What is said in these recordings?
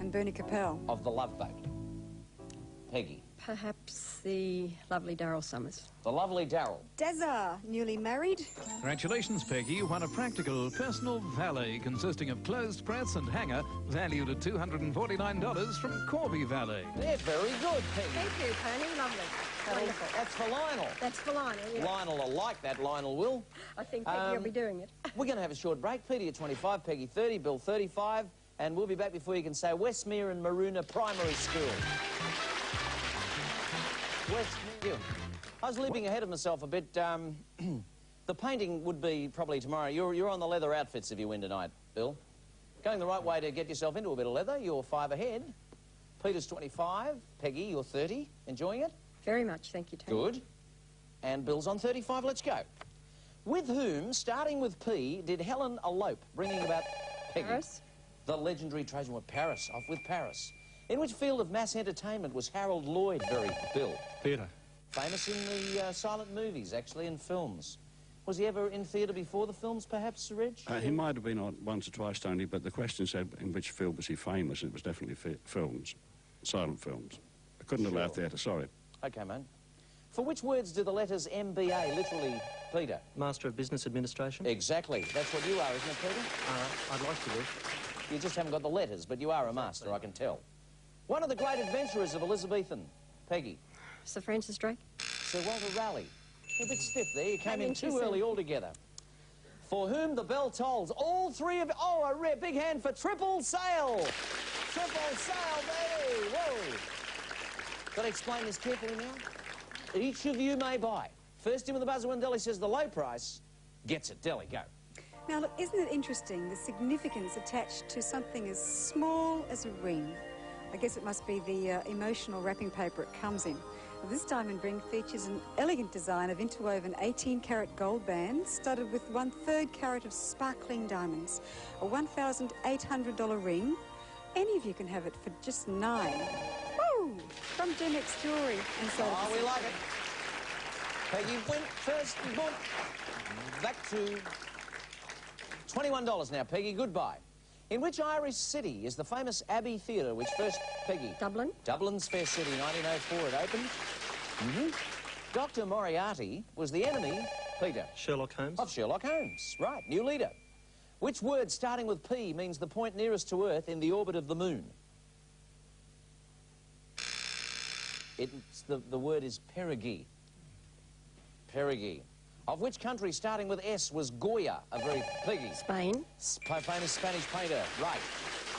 And Bernie Capel. Of the Love Boat. Peggy. Perhaps the lovely Daryl Summers. The lovely Daryl. Dazza, newly married. Congratulations, Peggy. You won a practical personal valet consisting of closed press and hanger valued at $249 from Corby Valet. They're very good, Peggy. Thank you, Tony. Lovely. Wonderful. That's for Lionel. That's for Lionel, yeah. Lionel will like that, Lionel will. I think Peggy will be doing it. We're going to have a short break. Peter, you're 25, Peggy 30, Bill 35, and we'll be back before you can say Westmere and Maroona Primary School. Westmere. I was leaping ahead of myself a bit. The painting would be probably tomorrow. You're on the leather outfits if you win tonight, Bill. Going the right way to get yourself into a bit of leather. You're 5 ahead. Peter's 25. Peggy, you're 30. Enjoying it? Very much, thank you, Tony. Good. And Bill's on 35. Let's go. With whom, starting with P, did Helen elope, bringing about Peggy? Paris. The legendary tradesman with Paris. Off with Paris. In which field of mass entertainment was Harold Lloyd buried, Bill? Theatre. Famous in the silent movies, actually, and films. Was he ever in theatre before the films, perhaps, Reg? He might have been on once or twice, Tony, but the question said in which field was he famous, and it was definitely films, silent films. I couldn't allow theatre, sorry. OK, mate. For which words do the letters MBA literally, Peter? Master of Business Administration. Exactly. That's what you are, isn't it, Peter? I'd like to be. You just haven't got the letters, but you are a master, I can tell. One of the great adventurers of Elizabethan, Peggy. Sir Francis Drake. Sir Walter Raleigh. A bit stiff there. You came in too early altogether. For whom the bell tolls. All three of... Oh, a rare big hand for Triple Sail. Triple Sail, baby. Whoa. Got to explain this carefully now. Each of you may buy. First in with the buzzer when Delhi says the low price gets it. Delhi, go. Now, look, isn't it interesting, the significance attached to something as small as a ring? I guess it must be the emotional wrapping paper it comes in. This diamond ring features an elegant design of interwoven 18-carat gold bands studded with 1/3 carat of sparkling diamonds. A $1,800 ring. Any of you can have it for just $9. Woo! From GenX Jewellery and so. Oh, we like it. Peggy went first. Back to $21 now, Peggy. Goodbye. In which Irish city is the famous Abbey Theatre, which first, Peggy? Dublin. Dublin's fair city, 1904 it opened. Dr. Moriarty was the enemy, Peter? Sherlock Holmes. Of Sherlock Holmes, right, new leader. Which word starting with P means the point nearest to Earth in the orbit of the moon? The word is perigee. Perigee. Of which country, starting with S, was Goya, a very Peggy? Spain. Famous Spanish painter, right.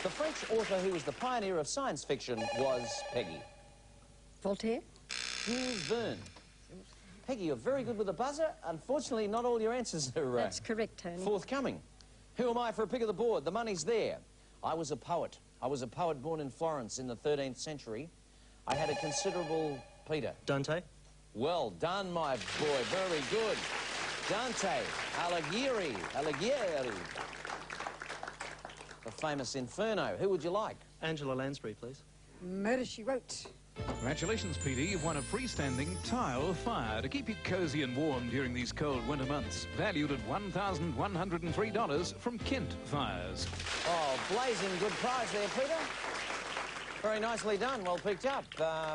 The French author who was the pioneer of science fiction was, Peggy? Voltaire. Jules Verne. Peggy, you're very good with the buzzer. Unfortunately, not all your answers are That's correct, Tony. forthcoming. Who am I for a pick of the board? The money's there. I was a poet. I was a poet born in Florence in the 13th century. I had a considerable... Peter? Dante. Well done, my boy. Very good. Dante Alighieri. The famous Inferno. Who would you like? Angela Lansbury, please. Murder, She Wrote. Congratulations, Petey. You've won a freestanding tile fire to keep you cosy and warm during these cold winter months. Valued at $1,103 from Kent Fires. Oh, blazing good prize there, Peter. Very nicely done. Well picked up.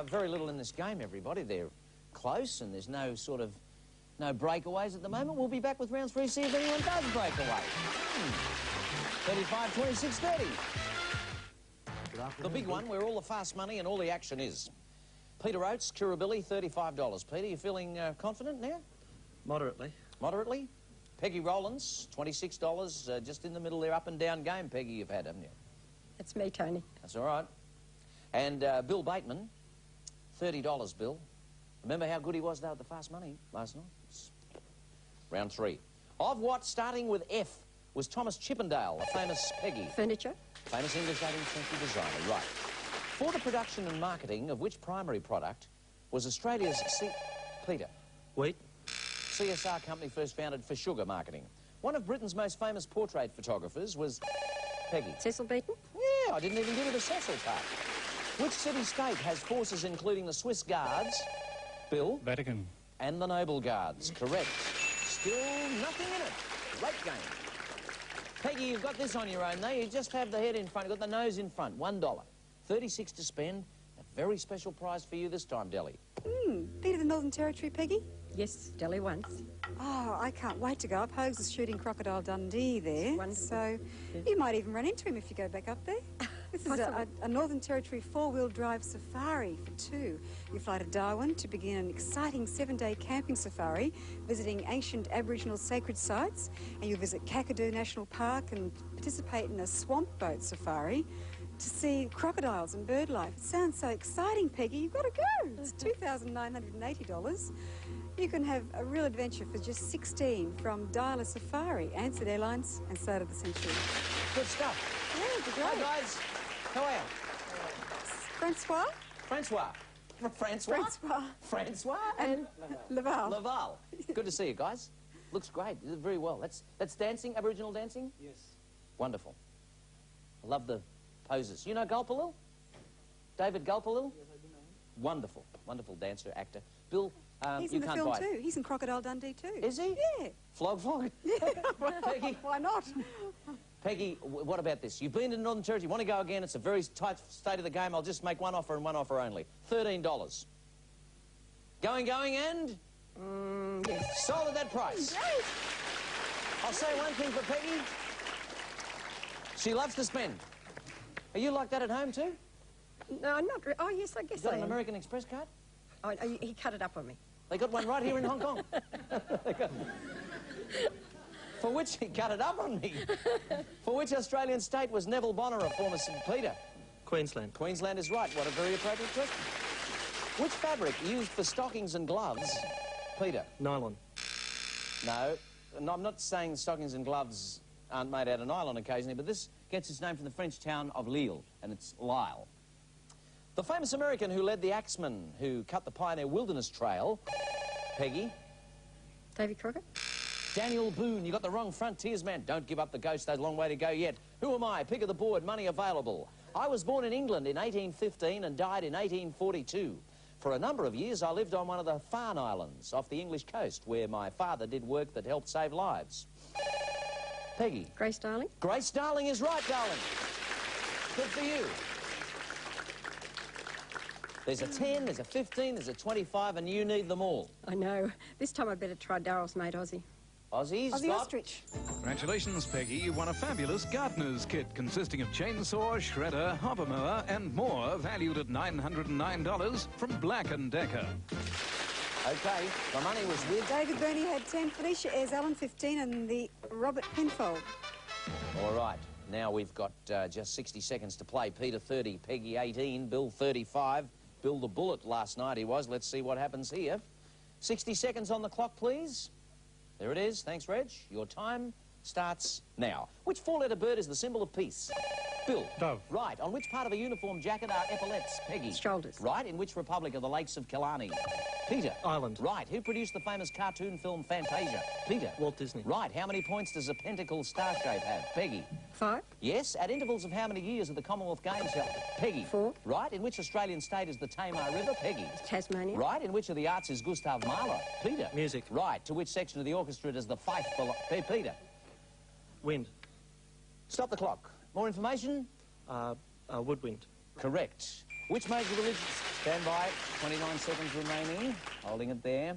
Very little in this game, everybody. They're close and there's no no breakaways at the moment. We'll be back with round 3, see if anyone does break away. 35, 26, 30. The big one where all the fast money and all the action is. Peter Oates, Kirribilli, $35. Peter, you feeling confident now? Moderately. Moderately? Peggy Rowlands, $26. Just in the middle there, up and down game, Peggy, you've had, haven't you? That's me, Tony. That's all right. And Bill Bateman, $30, Bill. Remember how good he was, though, at the fast money last night? Round 3. Of what, starting with F, was Thomas Chippendale, a famous Peggy? Furniture. Famous English 18th century designer, right. For the production and marketing of which primary product was Australia's Peter? Wheat. CSR company first founded for sugar marketing. One of Britain's most famous portrait photographers was Peggy. Cecil Beaton. Yeah, I didn't even give it a Cecil part. Which city-state has forces including the Swiss Guards, Bill? Vatican. And the Noble Guards, correct. Still nothing in it. Great game. Peggy, you've got this on your own, though. You just have the head in front. You've got the nose in front. $1. 36 to spend. A very special prize for you this time, Delhi. Bit of the Northern Territory, Peggy? Yes, Delhi once. Oh, I can't wait to go up. Hogs is shooting Crocodile Dundee there. Wonderful. So you might even run into him if you go back up there. This is a Northern Territory four-wheel drive safari for two. You fly to Darwin to begin an exciting 7-day camping safari, visiting ancient Aboriginal sacred sites, and you'll visit Kakadu National Park and participate in a swamp boat safari to see crocodiles and bird life. It sounds so exciting, Peggy. You've got to go. It's $2,980. You can have a real adventure for just $16 from Dial a Safari, Ansett Airlines and Soda the Century. Good stuff. Yeah, it'd be great. Hi, guys. How are you? Francois? Francois. Francois? Francois. Francois And Laval. Laval. Good to see you guys. Looks great. You did very well. That's dancing, Aboriginal dancing? Yes. Wonderful. I love the poses. You know Gulpilil? David Gulpilil? Yes, I do know. Wonderful. Wonderful dancer, actor. Bill, He's you in the can't film buy it. too. He's in Crocodile Dundee too. Is he? Yeah. Flog. Peggy, Why not? Peggy, what about this? You've been to Northern Territory. You want to go again? It's a very tight state of the game. I'll just make one offer and one offer only. $13. Going, and? Yes. Sold at that price. Great. I'll say one thing for Peggy. She loves to spend. Are you like that at home too? No, not really. Oh, yes, I guess You got I an am. American Express card? Oh, he cut it up on me. They got one right here in Hong Kong. For which he cut it up on me. For which Australian state was Neville Bonner a former St. Peter? Queensland. Queensland is right. What a very appropriate question. Which fabric used for stockings and gloves, Peter? Nylon. No, I'm not saying stockings and gloves aren't made out of nylon occasionally, but this gets its name from the French town of Lille, and it's Lyle. The famous American who led the axemen who cut the Pioneer Wilderness Trail, Peggy? Davy Crockett? Daniel Boone. You got the wrong frontiersman. Don't give up the ghost. There's a long way to go yet. Who am I? Pick of the board. Money available. I was born in England in 1815 and died in 1842. For a number of years, I lived on one of the Farne Islands off the English coast, where my father did work that helped save lives. Peggy? Grace Darling? Grace Darling is right, darling. Good for you. There's a 10, there's a 15, there's a 25, and you need them all. I know. This time I'd better try Daryl's mate, Aussie. Aussies, Aussie got- Ostrich. Congratulations, Peggy. You won a fabulous gardener's kit consisting of chainsaw, shredder, hopper mower, and more, valued at $909 from Black & Decker. Okay, the money was with... David Burney had 10, Felicia Ayres Allen 15, and the Robert Penfold. All right, now we've got just 60 seconds to play. Peter 30, Peggy 18, Bill 35. Bill the Bullet last night he was. Let's see what happens here. 60 seconds on the clock, please. There it is. Thanks, Reg. Your time starts now. Which four-letter bird is the symbol of peace? Bill. Dove. Right. On which part of a uniform jacket are epaulets? Peggy. Shoulders. Right. In which republic are the lakes of Killarney? Peter. Ireland. Right. Who produced the famous cartoon film Fantasia? Peter. Walt Disney. Right. How many points does a pentacle star shape have? Peggy. 5? Yes. At intervals of how many years are the Commonwealth Games held? Peggy. 4. Right. In which Australian state is the Tamar River? Peggy. Tasmania? Right. In which of the arts is Gustav Mahler? Peter. Music. Right. To which section of the orchestra does the fife belong? Peter. Wind. Stop the clock. More information? Woodwind. Correct. Which major religion... Stand by. 29 seconds remaining. Holding it there.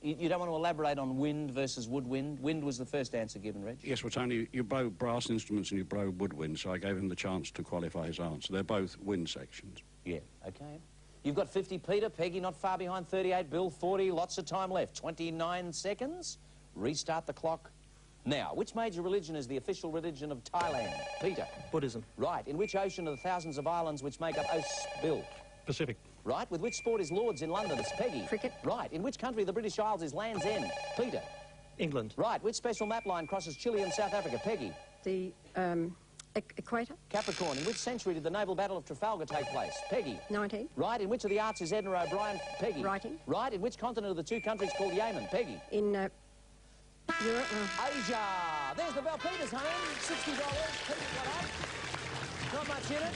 You don't want to elaborate on wind versus woodwind? Wind was the first answer given, Reg. Yes, well, Tony, you blow brass instruments and you blow woodwind, so I gave him the chance to qualify his answer. They're both wind sections. Yeah, okay. You've got 50, Peter. Peggy not far behind, 38. Bill, 40. Lots of time left. 29 seconds. Restart the clock now. Which major religion is the official religion of Thailand? Peter. Buddhism. Right. In which ocean are the thousands of islands which make up Bill? Pacific. Right. With which sport is Lord's in London? It's Peggy. Cricket. Right. In which country of the British Isles is Land's End? Peter. England. Right. Which special map line crosses Chile and South Africa? Peggy. The equator? Capricorn. In which century did the naval battle of Trafalgar take place? Peggy. 19. Right. In which of the arts is Edna O'Brien? Peggy. Writing. Right. In which continent are the two countries called Yemen? Peggy. In Europe? Asia. There's the Bell Peters home. $60. Peter got up. Not much in it.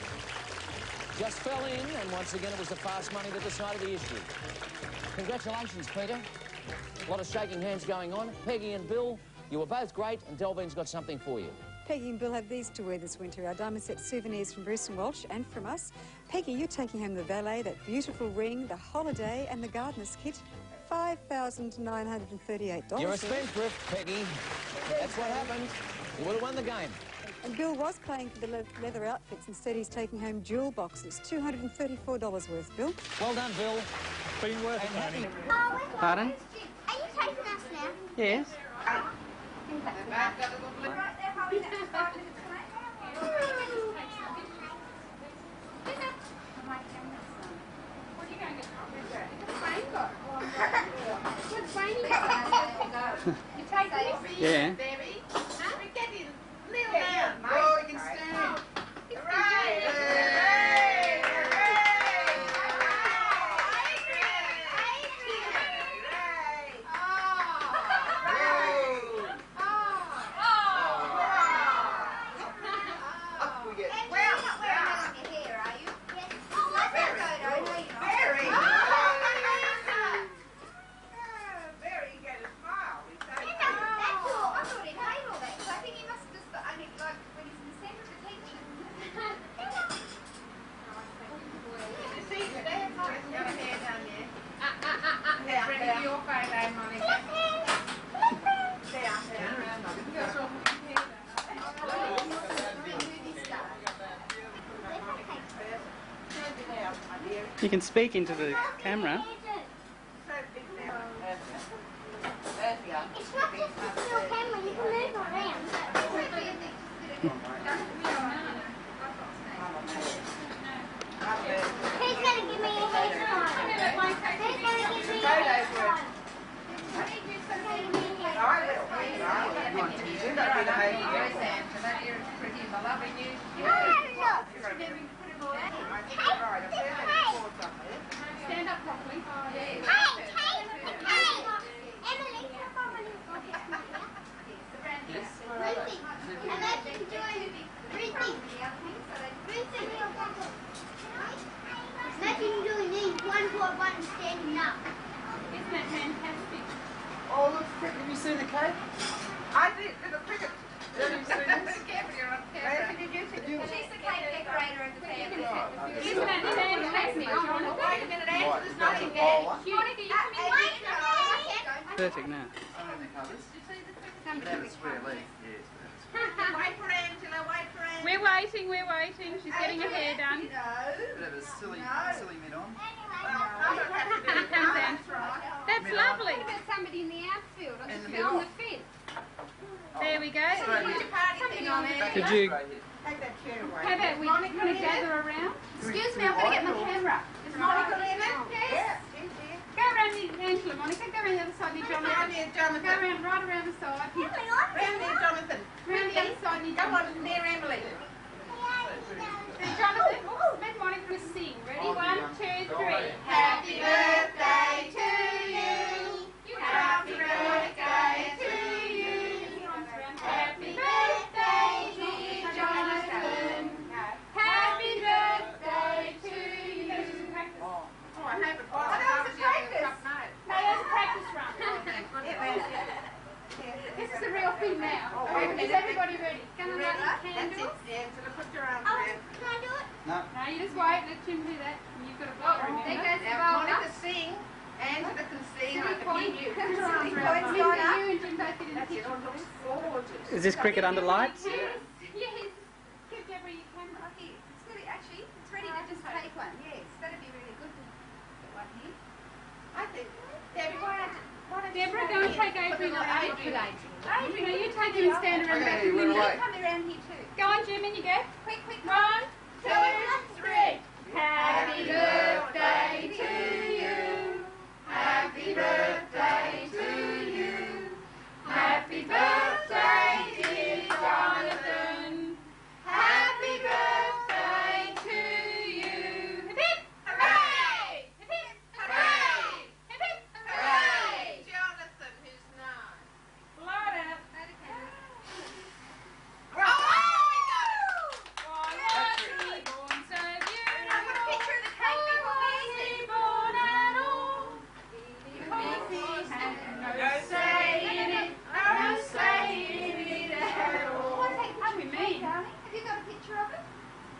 Just fell in, and once again it was the fast money that decided the issue. Congratulations, Peter. A lot of shaking hands going on. Peggy and Bill, you were both great, and Delvine's got something for you. Peggy and Bill have these to wear this winter. Our diamond set souvenirs from Bruce and Walsh and from us. Peggy, you're taking home the valet, that beautiful ring, the holiday and the gardener's kit. $5,938. You're a spendthrift, Peggy. That's what happened. You would have won the game. And Bill was playing for the leather outfits. Instead, he's taking home jewel boxes. $234 worth, Bill. Well done, Bill. Been worth it, Tony. Pardon? Are you taking us now? Yes. Yeah. You can speak into the camera. It's not just a still camera, you can move around. Who's going to give me a hairstyle? Who's going to give me a hairstyle? Stand up properly. Hey, Emily, imagine doing imagine doing these one for one standing up. Isn't that fantastic? Oh, look, have you seen the cake? I did, with a cricket. Have you seen this? Careful, you're on Where camera. did you get it? She's the cake decorator of the family. Isn't Isn't that fantastic? Wait a minute, Angela, there's nothing there. Monica, you come in. Perfect now. Wait for Angela, wait for Angela. We're waiting, we're waiting. She's getting her hair done. Bit of a silly mid on. That's lovely. Somebody in the outfield. In the middle. On the fence. There we go. Did you? Take that chair away. How about we want to gather around? Excuse me, I'm going to get my camera. Is Monica in it? Yes. She's here. Go around the Angela, Monica. Go around the other side of Come Jonathan. on here, Jonathan. Go around, right around the side. Round there, Jonathan. Round the other side. Go on, near Emily. Jonathan, let Monica sing. Ready? 1, 2, 3. Happy birthday to you. Happy birthday to you. Happy birthday, dear Jonathan. Happy birthday to you. Oh, I haven't. Oh, that was a practice. No, that's a practice run. This is the real thing now. Is everybody ready? Gonna light the That's candle? it, Angela. Put your arms Oh, around. can I do it? No. No, you just wait. Let Jim do that. And you've got to blow. There goes the Now, bowl. Monica sing. Angela can sing. I can Point. hear you. Put Put your your arms arms around. around. You and Jim both get in the That's it. kitchen. It looks gorgeous. Is this cricket under lights? Yes. Give Deborah your camera. It's really, actually, it's ready to just take one. Yes, that'd be really good to get one here. I think, Debbie, why don't you Deborah, go and take Adrian or Adrian. Adrian, you take him and stand around the back Okay, of run Linda. away. Come around here too. Go on, Jim, and you go. Quick, quick. 1, 2, 3. Happy birthday to you. Happy birthday to you. Happy birthday, dear Jonathan. Happy birthday to you. Hip hip hooray! Hip hip hooray! Hip hip hooray! Jonathan, who's 9. Blow it out. Oh, we got it! Oh,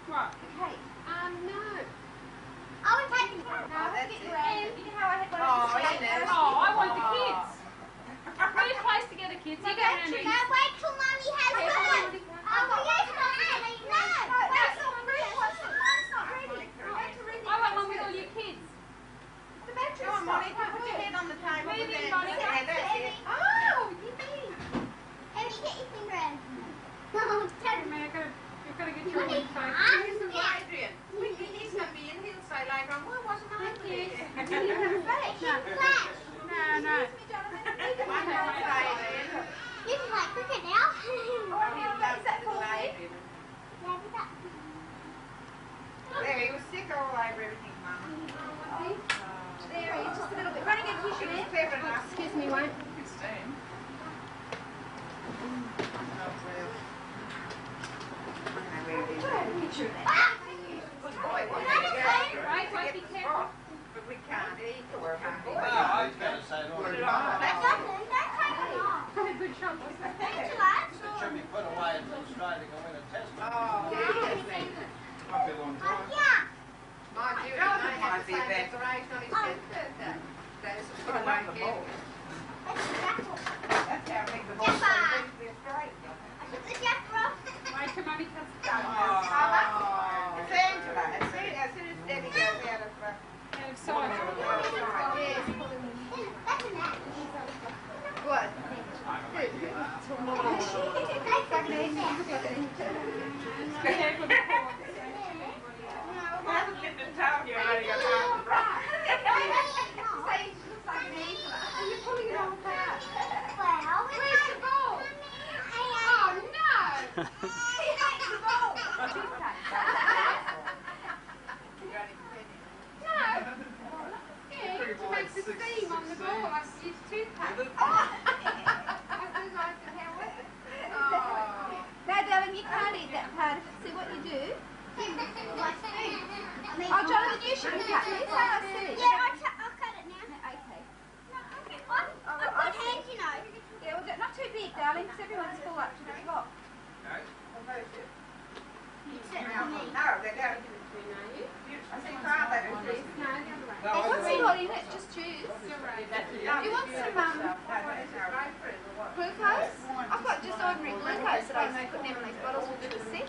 What? Okay. No. I would take it. No, that's it. You know how I had one of these? Oh, I want the kids. Really close together, kids. You go around and... No, wait till Mummy has one. Oh, yes, Mummy. No, that's not ready. Mine's not ready. I want one with all your kids. The battery's Come on, Monica, put your head on the table. Move in, there. Monica. Yeah, that's it. Oh, yippee. Emmy, get your finger in. No, You've got to get your own phone. Adrian, he's going to be in. He'll say later on, why wasn't I there? No. You can play cricket now. Is that for Adrian? There, he was sick all over everything, Mum. There he is, just a little bit. Run and get a tissue in. Clever enough. Excuse me, won't? Right, won't be careful. But we can't eat or Oh, I was going to say, That's nothing. Don't take it off. Good shot. Thank you, lads. it should be put away until Australia can win a test. Oh, Might be a long time. Yeah. my dear, I had the same decoration on his 10th birthday. That's what I like it. That's how big the ball is. The Australian. I took the jacket off. Wait till Mummy cuts it Oh, down. it's Angela. As soon as Debbie goes out of... Sorry. That's an act. What? Careful before. Where's the ball? Oh, no! Yeah, to make the steam on the ball, I use toothpaste. No, darling, you can't eat that part of it. See what you do? Oh, Jonathan, you should cut this. Yeah, I'll cut it now. Okay. I've got hands, you know. Yeah, well, not too big, darling, because everyone's full up to the top. Except for me. No, they don't. I think Father is just... What's it got in it? Just juice? You want some glucose? I've got just ordinary glucose that I put in these bottles with the sick.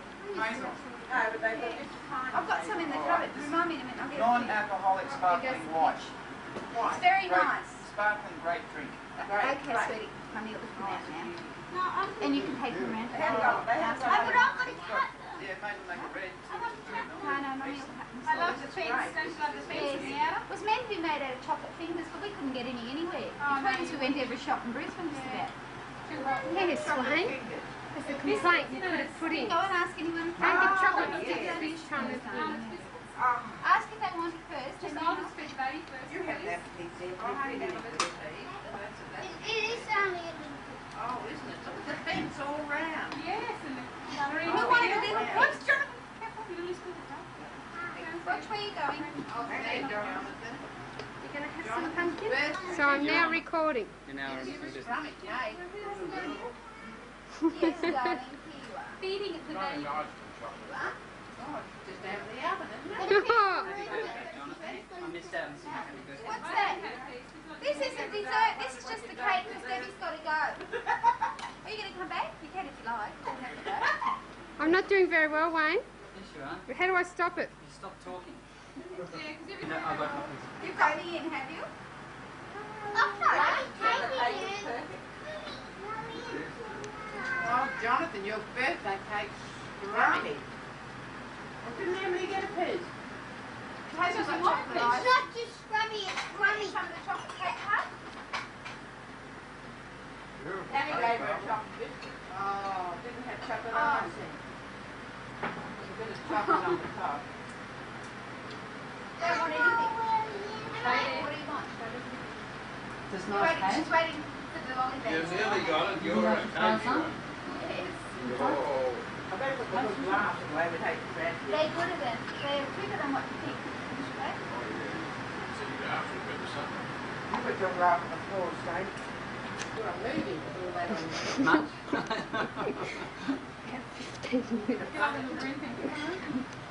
I've got some in the cupboard. Remind me in a minute. I'll get it. Non-alcoholic sparkling white. It's very nice. Sparkling grape drink. Okay, sweetie. Mummy will look at that now. And you can take them around. They haven't got it. Yeah, maybe make it red. No, Mummy will cut them. I love the fins. Don't you love the fins in the outer? It was meant to be made out of chocolate fingers, but we couldn't get any anywhere. Because we went to every shop in Brisbane just about. Yes, Wayne. There's a complaint you could have put in. Go and ask anyone. Don't get chocolate sticks each time there's Ask if they want it first. Just I'll just feed baby first. You have that piece there. It is only a little. Oh, isn't it? Look at the fence all round. Yes, and the We want a little. Watch, Jonathan. Watch where you're going. Okay, Jonathan. You're going to have some pumpkin? So I'm now recording. An hour and 50. Yes, darling. Here you are. feeding it the baby. Oh, it's just out of the oven, isn't it? I missed out on some good. What's that? This isn't dessert. This is just the cake because Debbie's got to go. Are you going to come back? You can if you like. You don't have to go. I'm not doing very well, Wayne. Yes, you are. How do I stop it? You stop talking. Yeah, because every No, I've got nothing. You've got me in, have you? Oh, Jonathan, your birthday cake's scrummy. Well, didn't Emily get a piece? It's not just scrummy, it's crummy. Some of the chocolate cake, huh? Annie gave her a chocolate biscuit. Oh, didn't have chocolate icing. There's a bit of chocolate on the top. Don't want anything. What do you want? Just nice cake. She's waiting for the lolly bags. You've nearly got it. You're a cake. Yes. Oh. I better put the little glass away with eight bread. They're good at it. They're quicker than what you think. You put your glass on the floor, Steve. You're a movie with all that on you. Much? 15 minutes.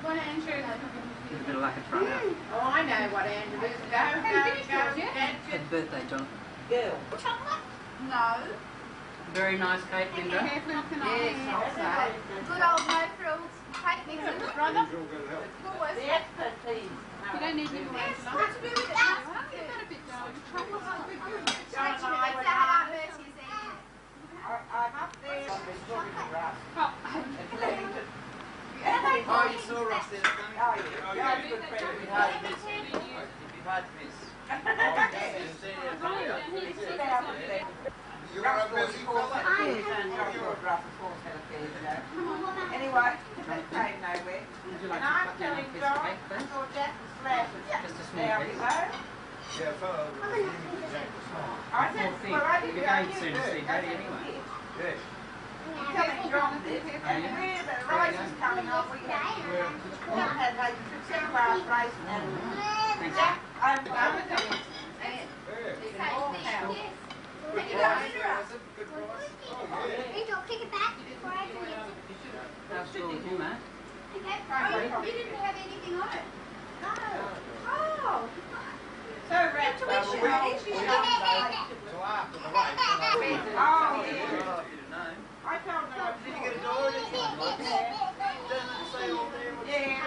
What, Andrew? It's a bit like a try out. Oh, I know what Andrew is. Go. Happy birthday, John. Girl. Chocolate? No. Very nice cake, Linda. Yes, I'll say. Good old no frills cake mixer. Brother? The expertise. You don't need any more. Yes, Angela. what's to do with it? You've got a bit, darling. Stretch it a bit, so Aunt Mercy's there. I'm up there on this talking grass. Oh, Oh, you saw Ross there, didn't you? Oh, yeah. Yeah, he's a good friend. It'd be hard to miss. It'd be hard to miss. You're a busy fella. Anyway, that came nowhere. Would you And like I'm to cut down a telling piece John, of cake, I please? thought Jack was slashes. Just a small There we piece. go. Yeah, fella. I said, well, I didn't You're go going here. soon to see Daddy anyway. Yes. Telling John this, and where the rice is coming on, we had like semi-grass rice and Jack, I'm going to Good price, was it? Good price? Oh, yeah. Angel, pick it back before I do it. How's school with you, mate? Okay. Oh, you didn't have anything on it. No. Oh. so red tuition. Till after the race. Oh, yeah. Oh, if you'd known. I told her I Did you get a door or anything? Doesn't it say all there? Yeah.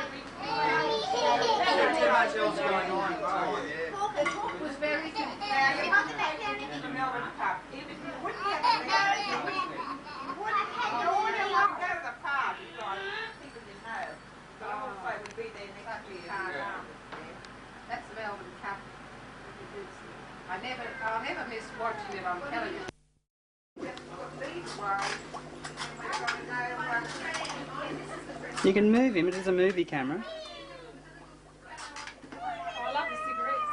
Too much else going on. Oh, yeah. The talk was very good. Now, you must have had the Melbourne Cup. Even if you wouldn't have to go, you wouldn't go to the park, like people you know. So I also would be there next year. that's the Melbourne Cup. I'll never miss watching it on television. You can move him. It is a movie camera. I love the cigarettes.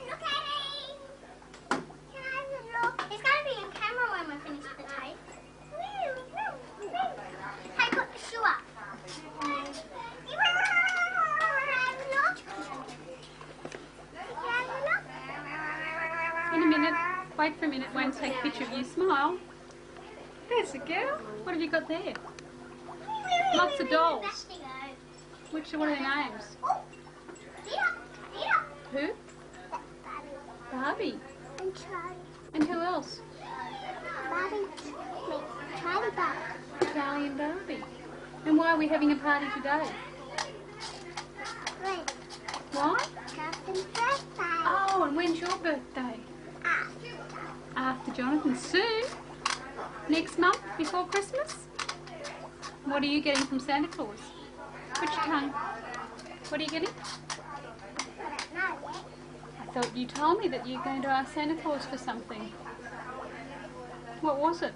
Look at him. Can I have a look? It's going to be on camera when we finish the tape. Hey, put the shoe up. In a minute. Wait for a minute. Won't take a picture of you. Smile. There's a girl. What have you got there? Lots of dolls. What are their names? Who? Barbie. And Charlie. And who else? Charlie Barbie. Charlie and Barbie. And why are we having a party today? Wait. Why? Justin's birthday. Oh, and when's your birthday? After Jonathan. Soon? Next month, before Christmas? What are you getting from Santa Claus? Which tongue? What are you getting? I thought you told me that you're going to ask Santa Claus for something. What was it?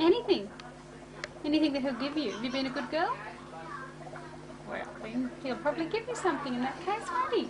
Anything. Anything that he'll give you. Have you been a good girl? Well, then he'll probably give you something in that case, won't he?